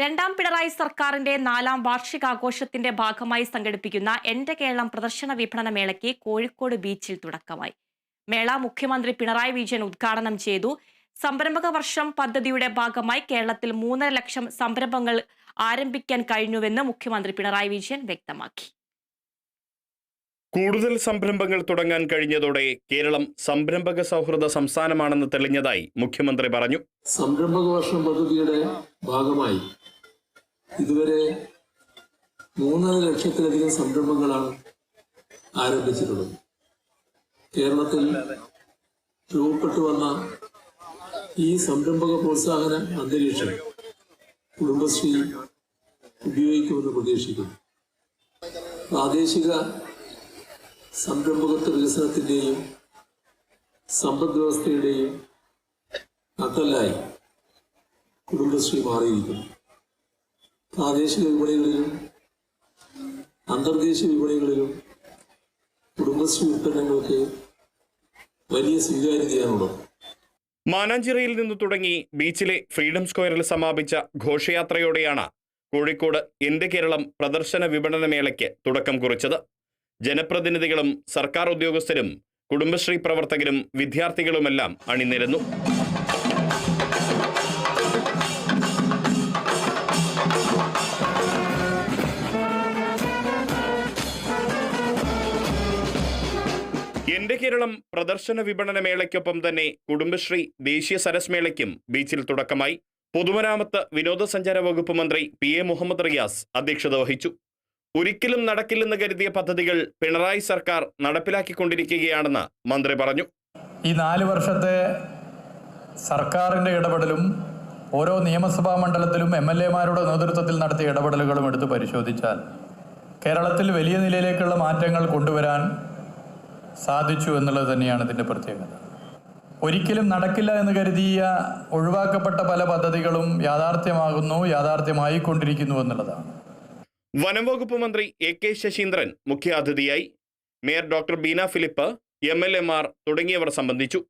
രണ്ടാം പിണറായി സർക്കാരിന്റെ 4ാം വാർഷികാഘോഷത്തിന്റെ ഭാഗമായി സംഘടിപ്പിക്കുന്ന എന്റെ കേരളം പ്രദർശന വിപണന മേളയ്ക്ക് കോഴിക്കോട് ബീച്ചിൽ തുടക്കമായി. മേള മുഖ്യമന്ത്രി പിണറായി വിജയൻ ഉദ്ഘാടനം ചെയ്തു. സംരംഭക വർഷം പദ്ധതിയുടെ ഭാഗമായി കേരളത്തിൽ 3.5 ലക്ഷം സംരംഭങ്ങൾ ആരംഭിക്കാൻ കഴിഞ്ഞുവെന്ന് മുഖ്യമന്ത്രി പിണറായി വിജയൻ വ്യക്തമാക്കി. കൂടുതൽ സംരംഭങ്ങൾ തുടങ്ങാൻ കഴിഞ്ഞതോടെ കേരളം സംരംഭക സൗഹൃദ സംസ്ഥാനമാണെന്ന് തെളിഞ്ഞതായി മുഖ്യമന്ത്രി പറഞ്ഞു. സംരംഭക വർഷം പദ്ധതിയുടെ ഭാഗമായി ഇതുവരെ 3.5 ലക്ഷത്തിലധികം സംരംഭങ്ങളാണ് ആരംഭിച്ചിട്ടുള്ളത്. കേരളത്തിൽ രൂപപ്പെട്ടു വന്ന ഈ സംരംഭക പ്രോത്സാഹന അന്തരീക്ഷം കുടുംബശ്രീ ഉപയോഗിക്കുമെന്ന് പ്രതീക്ഷിക്കുന്നു. പ്രാദേശിക സംരംഭകത്വ വികസനത്തിന്റെയും സമ്പദ് വ്യവസ്ഥയുടെയും നട്ടെല്ലായി കുടുംബശ്രീ മാറിയിരിക്കുന്നു. പ്രാദേശിക വിപണികളിലും അന്തർദേശീയ വിപണികളിലും കുടുംബശ്രീ ഉൽപ്പന്നങ്ങൾക്ക് വലിയ സ്വീകാര്യതയാണുള്ളത്. മാനാഞ്ചിറയിൽ നിന്ന് തുടങ്ങി ബീച്ചിലെ ഫ്രീഡം സ്ക്വയറിൽ സമാപിച്ച ഘോഷയാത്രയോടെയാണ് കോഴിക്കോട് എന്റെ കേരളം പ്രദർശന വിപണന മേളയ്ക്ക് തുടക്കം കുറിച്ചത്. ജനപ്രതിനിധികളും സർക്കാർ ഉദ്യോഗസ്ഥരും കുടുംബശ്രീ പ്രവർത്തകരും വിദ്യാർത്ഥികളുമെല്ലാം അണിനിരന്നു. എന്റെ കേരളം പ്രദർശന വിപണന മേളയ്ക്കൊപ്പം തന്നെ കുടുംബശ്രീ ദേശീയ സരസ് മേളയ്ക്കും ബീച്ചിൽ തുടക്കമായി. പൊതുമരാമത്ത് വിനോദസഞ്ചാര വകുപ്പ് മന്ത്രി PA മുഹമ്മദ് റിയാസ് അധ്യക്ഷത വഹിച്ചു. ഒരിക്കലും നടക്കില്ലെന്ന് കരുതിയ പദ്ധതികൾ പിണറായി സർക്കാർ നടപ്പിലാക്കിക്കൊണ്ടിരിക്കുകയാണെന്ന് മന്ത്രി പറഞ്ഞു. ഈ 4 വർഷത്തെ സർക്കാരിൻ്റെ ഇടപെടലും ഓരോ നിയമസഭാ മണ്ഡലത്തിലും MLA-മാരുടെ നേതൃത്വത്തിൽ നടത്തിയ ഇടപെടലുകളും എടുത്ത് പരിശോധിച്ചാൽ കേരളത്തിൽ വലിയ നിലയിലേക്കുള്ള മാറ്റങ്ങൾ കൊണ്ടുവരാൻ സാധിച്ചു എന്നുള്ളത് തന്നെയാണ് ഇതിൻ്റെ പ്രത്യേകത. ഒരിക്കലും നടക്കില്ല എന്ന് കരുതിയ ഒഴിവാക്കപ്പെട്ട പല പദ്ധതികളും യാഥാർത്ഥ്യമായിക്കൊണ്ടിരിക്കുന്നു എന്നുള്ളതാണ്. വനം വകുപ്പ് മന്ത്രി AK ശശീന്ദ്രൻ മുഖ്യാതിഥിയായി. മേയർ ഡോക്ടർ ബീന ഫിലിപ്പ്, MLA-മാർ തുടങ്ങിയവർ സംബന്ധിച്ചു.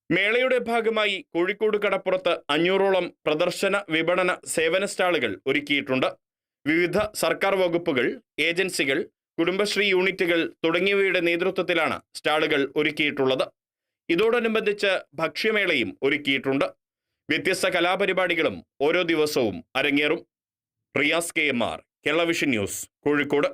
മേളയുടെ ഭാഗമായി കോഴിക്കോട് കടപ്പുറത്ത് 500ഓളം പ്രദർശന വിപണന സേവന സ്റ്റാളുകൾ ഒരുക്കിയിട്ടുണ്ട്. വിവിധ സർക്കാർ വകുപ്പുകൾ, ഏജൻസികൾ, കുടുംബശ്രീ യൂണിറ്റുകൾ തുടങ്ങിയവയുടെ നേതൃത്വത്തിലാണ് സ്റ്റാളുകൾ ഒരുക്കിയിട്ടുള്ളത്. ഇതോടനുബന്ധിച്ച് ഭക്ഷ്യമേളയും ഒരുക്കിയിട്ടുണ്ട്. വ്യത്യസ്ത കലാപരിപാടികളും ഓരോ ദിവസവും അരങ്ങേറും. Riyas KMR, Kerala vision news, Kozhikode.